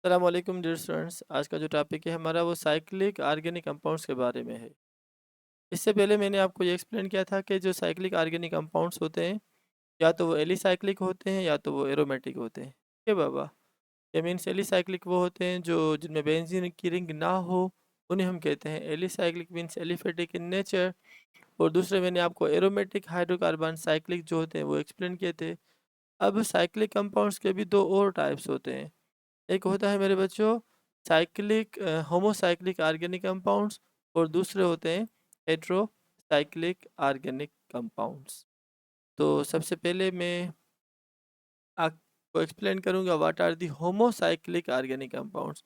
अस्सलाम वालेकुम dear students. आज का जो टॉपिक है हमारा वो साइक्लिक ऑर्गेनिक कंपाउंड्स के बारे में है। इससे पहले मैंने आपको ये एक्सप्लेन किया था कि जो साइक्लिक ऑर्गेनिक कंपाउंड्स होते हैं या तो वो एलिसाइक्लिक होते हैं या तो वो एरोमेटिक होते हैं। ठीक है बाबा। ये मीन्स एलिसाइक्लिक वो होते हैं जो जिनमें बेंजीन की रिंग ना हो, उन्हें हम कहते हैं alicyclic, means aliphatic in nature. और दूसरे मैंने आपको एरोमेटिक हाइड्रोकार्बन साइक्लिक जो होते हैं वो एक्सप्लेन किए थे। अब साइक्लिक कंपाउंड्स के भी दो और टाइप्स होते हैं। एक होता है मेरे बच्चों साइक्लिक होमोसाइक्लिक ऑर्गेनिक कंपाउंड्स, और दूसरे होते हैं हेट्रोसाइक्लिक ऑर्गेनिक कंपाउंड्स। तो सबसे पहले मैं आपको एक्सप्लेन करूंगा what are the homocyclic organic compounds.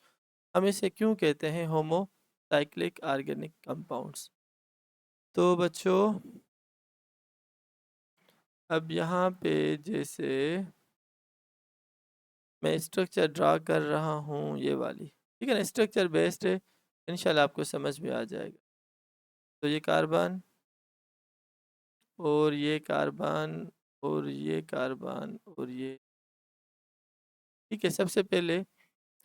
हम इसे क्यों कहते हैं होमोसाइक्लिक ऑर्गेनिक कंपाउंड्स। तो बच्चों अब यहाँ पे जैसे मैं स्ट्रक्चर ड्रा कर रहा हूँ ये वाली, ठीक है ना, स्ट्रक्चर बेस्ड है, इंशाल्लाह आपको समझ में आ जाएगा। तो ये कार्बन और ये कार्बन और ये कार्बन और ये, ठीक है। सबसे पहले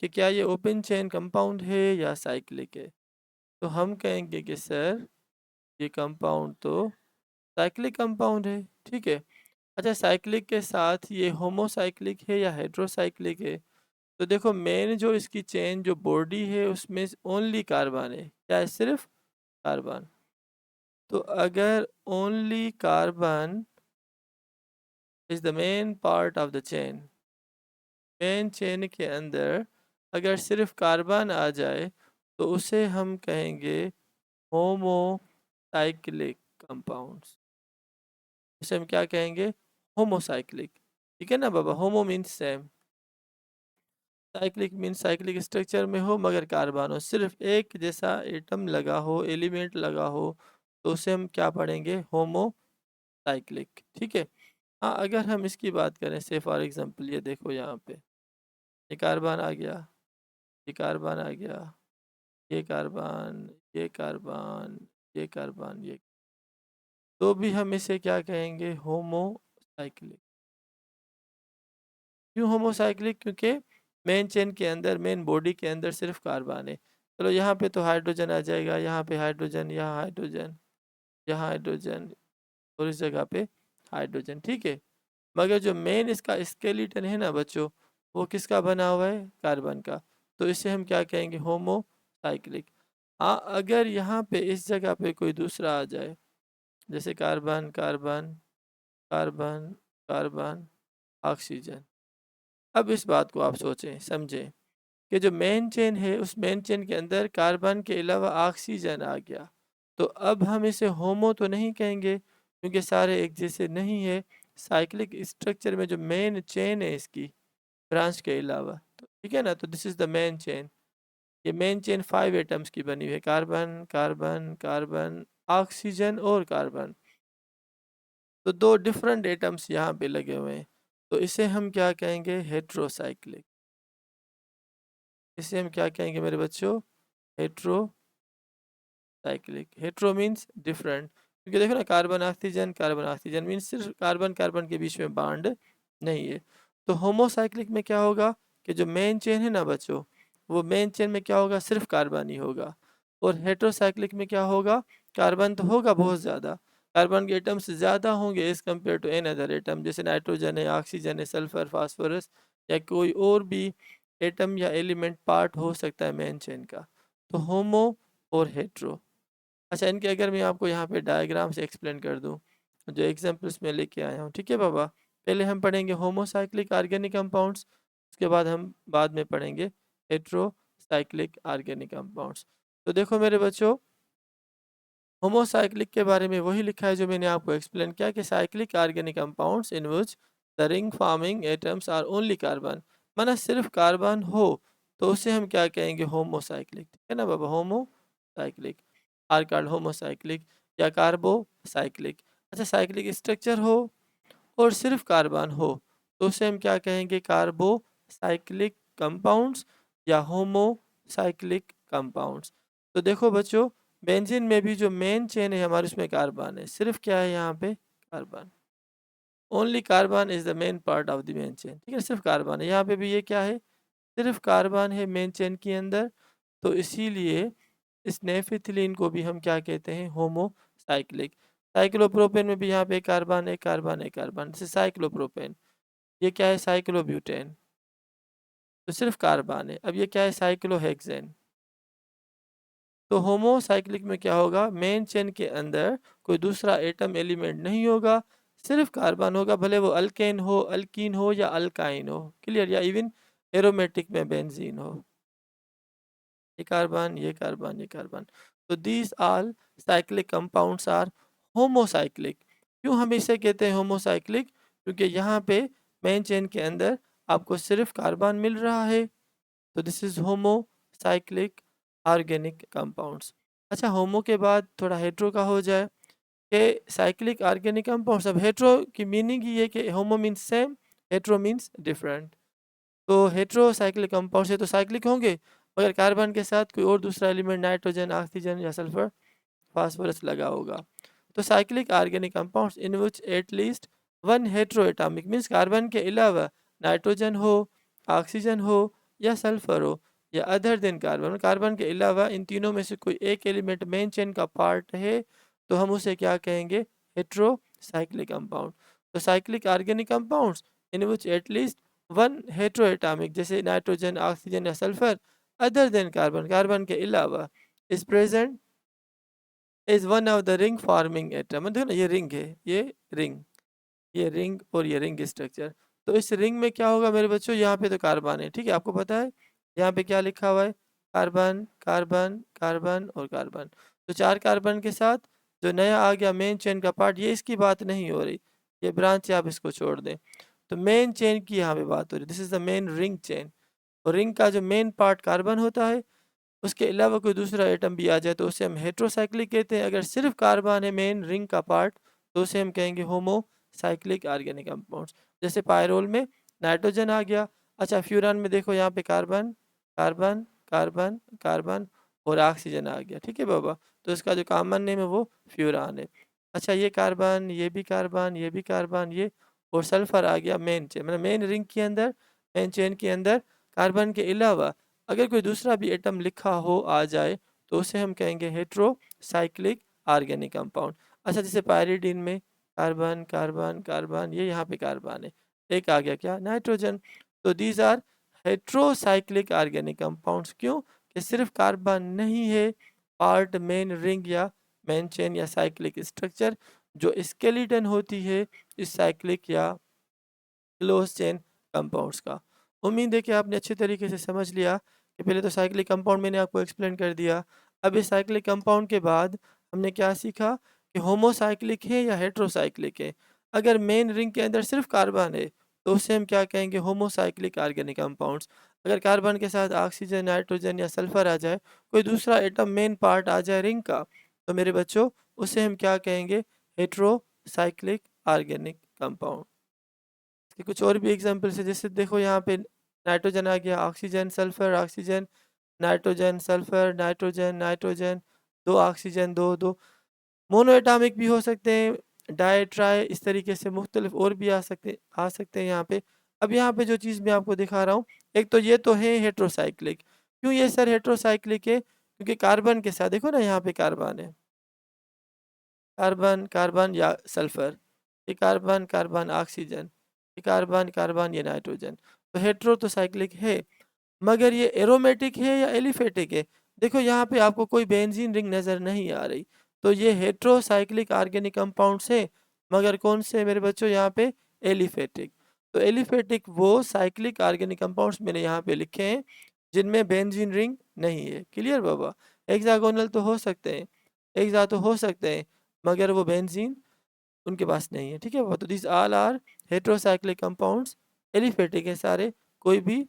कि क्या ये ओपन चेन कंपाउंड है या साइक्लिक है, तो हम कहेंगे कि सर ये कंपाउंड तो साइक्लिक कंपाउंड है, ठीक है। अच्छा, साइक्लिक के साथ ये होमोसाइक्लिक है या हेट्रोसाइक्लिक है, तो देखो मेन जो इसकी चेन जो बॉडी है उसमें ओनली कार्बन है, क्या है, सिर्फ कार्बन। तो अगर only carbon is the main part of the chain, main chain के अंदर अगर सिर्फ कार्बन आ जाए तो उसे हम कहेंगे होमोसाइक्लिक कंपाउंड्स। उसे हम क्या कहेंगे, होमोसाइक्लिक। ठीक है ना बाबा, homo means same, cyclic means cyclic structure में हो मगर कार्बन हो, सिर्फ एक जैसा एटम लगा हो, एलिमेंट लगा हो, तो उसे हम क्या पढ़ेंगे, होमोसाइक्लिक। ठीक है। हाँ, अगर हम इसकी बात करें से फॉर एग्जांपल ये देखो यहाँ पे ये कार्बन आ गया, ये कार्बन आ गया, ये कार्बन, ये कार्बन, ये कार्बन, ये, तो भी हम इसे क्या कहेंगे, होमोसाइक्लिक। क्यों होमोसाइक्लिक, क्योंकि मेन चेन के अंदर, मेन बॉडी के अंदर सिर्फ कार्बन है। चलो यहाँ पे तो हाइड्रोजन आ जाएगा, यहाँ पे हाइड्रोजन, यहाँ हाइड्रोजन, यहाँ हाइड्रोजन, और इस जगह पे हाइड्रोजन, ठीक है। मगर जो मेन इसका स्केलेटन है ना बच्चों, वो किसका बना हुआ है, कार्बन का। तो इसे हम क्या कहेंगे, होमोसाइक्लिक। हाँ, अगर यहाँ पे इस जगह पे कोई दूसरा आ जाए, जैसे carbon carbon carbon carbon oxygen, अब इस बात को आप सोचें समझें कि जो मेन चेन है उस मेन चेन के अंदर कार्बन के अलावा ऑक्सीजन आ गया, तो अब हम इसे होमो तो नहीं कहेंगे क्योंकि सारे एक जैसे नहीं है। साइक्लिक स्ट्रक्चर में जो मेन चेन है इसकी ब्रांच के अलावा, तो ठीक है ना, तो this is the main chain. ये मेन चेन 5 एटम्स की बनी हुई है, कार्बन कार्बन कार्बन ऑक्सीजन और कार्बन, तो दो डिफरेंट एटम्स यहाँ पे लगे हुए हैं, तो इसे हम क्या कहेंगे, हेट्रोसाइक्लिक। इसे हम क्या कहेंगे मेरे बच्चों, हेट्रोसाइक्लिक। हेट्रो मीन्स डिफरेंट, क्योंकि देखो ना कार्बन ऑक्सीजन मीन्स सिर्फ कार्बन कार्बन के बीच में बॉन्ड नहीं है। तो होमोसाइक्लिक में क्या होगा कि जो मेन चेन है ना बच्चों, वो मेन चेन में क्या होगा, सिर्फ कार्बन ही होगा। और हेट्रोसाइक्लिक में क्या होगा, कार्बन तो होगा बहुत ज़्यादा, कार्बन के एटम्स ज़्यादा होंगे as compare to another atom, जैसे नाइट्रोजन है, ऑक्सीजन है, सल्फर, फास्फोरस, या कोई और भी एटम या एलिमेंट पार्ट हो सकता है मेन चेन का। तो होमो और हेट्रो। अच्छा, इनके अगर मैं आपको यहाँ पे डायग्राम से एक्सप्लेन कर दूँ, जो एग्जांपल्स मैं लेके आया हूँ, ठीक है बाबा। पहले हम पढ़ेंगे होमोसाइक्लिक ऑर्गेनिक कंपाउंड्स, उसके बाद हम बाद में पढ़ेंगे हेट्रोसाइक्लिक ऑर्गेनिक कंपाउंड्स। तो देखो मेरे बच्चों, होमोसाइक्लिक के बारे में वही लिखा है जो मैंने आपको एक्सप्लेन किया कि cyclic organic compounds in which the ring forming atoms are only carbon, माना सिर्फ कार्बन हो, तो उसे हम क्या कहेंगे, होमोसाइक्लिक। ठीक है ना बाबा, होमोसाइक्लिक आर कॉल्ड होमोसाइक्लिक या कार्बोसाइक्लिक। अच्छा, साइक्लिक स्ट्रक्चर हो और सिर्फ कार्बन हो, तो उसे हम क्या कहेंगे, कार्बोसाइक्लिक कंपाउंड्स या होमोसाइक्लिक कंपाउंड्स। तो देखो बच्चों, बेंजीन में भी जो मेन चेन है हमारे उसमें कार्बन है, सिर्फ क्या है यहाँ पे, carbon. Only carbon is the main part of the main chain, ठीक है, सिर्फ कार्बन है। यहाँ पे भी ये क्या है, सिर्फ कार्बन है मेन चेन के अंदर, तो इसीलिए इस नेफिथिलीन को भी हम क्या कहते हैं, होमोसाइक्लिक। साइक्लोप्रोपेन में भी यहाँ पे कार्बन, एक कार्बन, एक कार्बन, से साइक्लोप्रोपेन। ये क्या है, साइक्लोब्यूटेन, तो सिर्फ कार्बन है। अब ये क्या है, साइक्लोहेक्सेन। तो होमोसाइक्लिक में क्या होगा, मेन चेन के अंदर कोई दूसरा एटम एलिमेंट नहीं होगा, सिर्फ कार्बन होगा, भले वो अल्केन हो, अल्कीन हो या अल्काइन हो, क्लियर, या इवन एरोमेटिक में बेंजीन हो। ये कार्बन, ये कार्बन, ये कार्बन। तो these all cyclic compounds are homocyclic. क्यों हम इसे कहते हैं होमोसाइक्लिक, क्योंकि यहाँ पे मेन चेन के अंदर आपको सिर्फ कार्बन मिल रहा है, तो this is homocyclic organic compounds. अच्छा, होमो के बाद थोड़ा हेट्रो का हो जाए कि साइक्लिक ऑर्गेनिक कंपाउंड्स। अब हेट्रो की मीनिंग ही है कि होमो means same, hetero means different. तो हेट्रोसाइक्लिक कंपाउंड से तो साइक्लिक होंगे, मगर कार्बन के साथ कोई और दूसरा एलिमेंट, नाइट्रोजन, ऑक्सीजन या सल्फर, फास्फोरस लगा होगा। तो cyclic organic compounds in which at least one heteroatomic means carbon के अलावा नाइट्रोजन हो, ऑक्सीजन हो या सल्फर हो, या अदर देन कार्बन, कार्बन के अलावा इन तीनों में से कोई एक एलिमेंट मेन चेन का पार्ट है, तो हम उसे क्या कहेंगे, हेट्रोसाइक्लिक कंपाउंड। तो cyclic organic compounds in which at least one heteroatomic, जैसे नाइट्रोजन, ऑक्सीजन या sulphur, other than carbon, carbon के अलावा, is present is one of the ring forming atom. देखो ना, ये रिंग है, ये रिंग, ये रिंग और ये रिंग स्ट्रक्चर। तो इस रिंग में क्या होगा मेरे बच्चों, यहाँ पे तो कार्बन है, ठीक है, आपको पता है यहाँ पे क्या लिखा हुआ है, कार्बन, कार्बन, कार्बन और कार्बन। तो 4 कार्बन के साथ जो नया आ गया मेन चेन का पार्ट, ये इसकी बात नहीं हो रही, ये ब्रांच आप इसको छोड़ दें। तो मेन चेन की यहाँ पे बात हो रही, this is the main ring chain. और रिंग का जो मेन पार्ट कार्बन होता है, उसके अलावा कोई दूसरा एटम भी आ जाए तो उसे हम हेट्रोसाइक्लिक कहते हैं। अगर सिर्फ कार्बन है मेन रिंग का पार्ट, तो उसे हम कहेंगे होमोसाइक्लिक ऑर्गेनिक कंपाउंड्स। जैसे पायरोल में नाइट्रोजन आ गया। अच्छा, फ्यूरान में देखो यहाँ पे कार्बन, कार्बन, कार्बन, कार्बन और ऑक्सीजन आ गया, ठीक है बाबा, तो इसका जो कॉमन नेम है वो फ्यूरान है। अच्छा, ये कार्बन, ये भी कार्बन, ये भी कार्बन, ये और सल्फर आ गया मेन चेन, मतलब मेन रिंग के अंदर, मेन चेन के अंदर कार्बन के अलावा अगर कोई दूसरा भी एटम लिखा हो आ जाए, तो उसे हम कहेंगे हेट्रोसाइक्लिक ऑर्गेनिक कंपाउंड। अच्छा, जैसे पायरिडीन में कार्बन, कार्बन, कार्बन, ये यहाँ पे कार्बन है, एक आ गया क्या, नाइट्रोजन। तो these are heterocyclic organic compounds. क्यों कि सिर्फ कार्बन नहीं है पार्ट मेन रिंग या मेन चेन या साइक्लिक स्ट्रक्चर, जो स्केलेटन होती है इस साइक्लिक या क्लोज चेन कंपाउंड्स का। उम्मीद है कि आपने अच्छे तरीके से समझ लिया कि पहले तो साइक्लिक कंपाउंड मैंने आपको एक्सप्लेन कर दिया। अब इस साइक्लिक कंपाउंड के बाद हमने क्या सीखा कि होमोसाइक्लिक है या हेट्रोसाइक्लिक है। अगर मेन रिंग के अंदर सिर्फ कार्बन है, तो उसे हम क्या कहेंगे, होमोसाइक्लिक ऑर्गेनिक कंपाउंड्स। अगर कार्बन के साथ ऑक्सीजन, नाइट्रोजन या सल्फर आ जाए, कोई दूसरा एटम मेन पार्ट आ जाए रिंग का, तो मेरे बच्चों उसे हम क्या कहेंगे, हेट्रोसाइक्लिक ऑर्गेनिक कंपाउंड। कि कुछ और भी एग्जांपल्स है, जैसे देखो यहाँ पे नाइट्रोजन आ गया, oxygen, sulphur, oxygen, nitrogen, sulphur, nitrogen, nitrogen, दो ऑक्सीजन, दो दो, मोनो एटॉमिक भी हो सकते हैं, डाई, ट्राई, इस तरीके से मुख्तलिफ और भी आ सकते हैं यहाँ पे। अब यहाँ पे जो चीज़ मैं आपको दिखा रहा हूँ, एक तो ये तो है हेट्रोसाइक्लिक। क्यों ये सर हेट्रोसाइक्लिक है, क्योंकि कार्बन के साथ देखो ना, यहाँ पे कार्बन है, कार्बन, कार्बन या सल्फर, ये कार्बन, कार्बन, ऑक्सीजन, ये कार्बन, कार्बन, ये नाइट्रोजन। तो हेट्रो तो साइक्लिक है, मगर ये एरोमेटिक है या एलिफेटिक है। देखो यहाँ पे आपको कोई बेंजीन रिंग नज़र नहीं आ रही, तो ये हेट्रोसाइक्लिक ऑर्गेनिक कंपाउंड्स है, मगर कौन से मेरे बच्चों, यहाँ पे एलिफेटिक। तो एलिफेटिक वो साइक्लिक ऑर्गेनिक कंपाउंड्स मैंने यहाँ पे लिखे हैं जिनमें बेंजीन रिंग नहीं है, क्लियर बाबा। हेक्सागोनल तो हो सकते हैं, हेक्सा तो हो सकते हैं, मगर वो बेंजीन उनके पास नहीं है, ठीक है बाबा। तो this all are heterocyclic compounds, aliphatic है सारे, कोई भी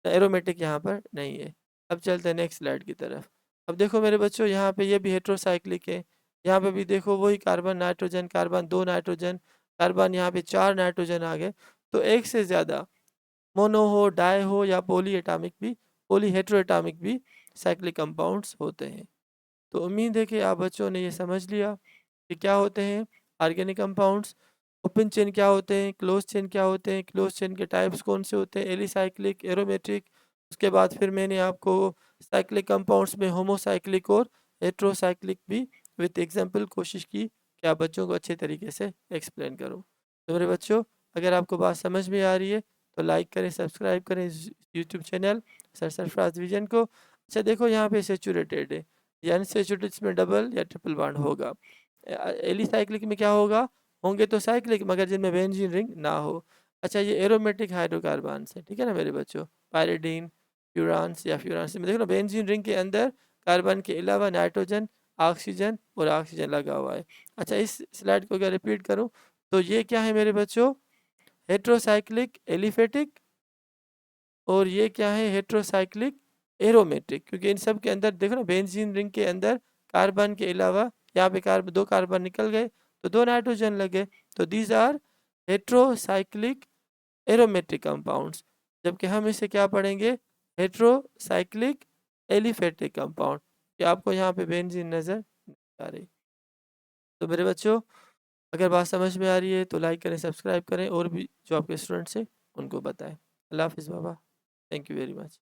एरोमेटिक यहाँ पर नहीं है। अब चलते हैं नेक्स्ट स्लाइड की तरफ। अब देखो मेरे बच्चों, यहाँ पे ये भी हेट्रोसाइक्लिक है, यहाँ पे भी देखो वही कार्बन, नाइट्रोजन, कार्बन, दो नाइट्रोजन, कार्बन, यहाँ पे 4 नाइट्रोजन आ गए। तो एक से ज़्यादा मोनो हो, डाई हो या पॉली एटॉमिक भी, पॉली हेट्रोएटॉमिक भी साइक्लिक कंपाउंड्स होते हैं। तो उम्मीद है कि आप बच्चों ने ये समझ लिया कि क्या होते हैं ऑर्गेनिक कंपाउंड्स, ओपन चेन क्या होते हैं, क्लोज चेन क्या होते हैं, क्लोज चेन के टाइप्स कौन से होते हैं, एलिसाइक्लिक, एरोमेटिक, उसके बाद फिर मैंने आपको साइक्लिक कंपाउंड्स में होमोसाइक्लिक और हेट्रोसाइक्लिक भी विथ एग्जांपल कोशिश की कि आप बच्चों को अच्छे तरीके से एक्सप्लेन करूँ। तो मेरे बच्चों, अगर आपको बात समझ में आ रही है तो लाइक करें, सब्सक्राइब करें इस YouTube channel sir Sarfaraz vision को। अच्छा देखो, यहाँ पे सेचूरेटेड है, या अनसेचूरेटेड इसमें डबल या ट्रिपल बॉन्ड होगा। एलिसाइक्लिक में क्या होगा, होंगे तो साइक्लिक मगर जिनमें बेंजीन रिंग ना हो। अच्छा, ये एरोमेटिक हाइड्रोकार्बन्स है, ठीक है ना मेरे बच्चों, पायरिडीन, फ्यूरांस या फ्यूरांस में देखो ना, बेंजीन रिंग के अंदर कार्बन के अलावा नाइट्रोजन, ऑक्सीजन और ऑक्सीजन लगा हुआ है। अच्छा, इस स्लाइड को अगर रिपीट करूं तो ये क्या है मेरे बच्चों, हेट्रोसाइक्लिक एलिफेटिक, और ये क्या है, हेट्रोसाइक्लिक एरोमेटिक। क्योंकि इन सब के अंदर देखो ना, बेंजीन रिंग के अंदर कार्बन के अलावा यहाँ पे कार्बन, दो कार्बन निकल गए तो दो नाइट्रोजन लगे, तो दीज आर हेट्रोसाइक्लिक एरोमेट्रिक कंपाउंड्स। जबकि हम इसे क्या पढ़ेंगे, हेट्रोसाइक्लिक एलिफेटिक कंपाउंड, कि आपको यहाँ पे बेंजीन नजर आ रही। तो मेरे बच्चों, अगर बात समझ में आ रही है तो लाइक करें, सब्सक्राइब करें, और भी जो आपके स्टूडेंट्स हैं उनको बताएं। अल्लाह हाफिज़ बाबा, थैंक यू वेरी मच।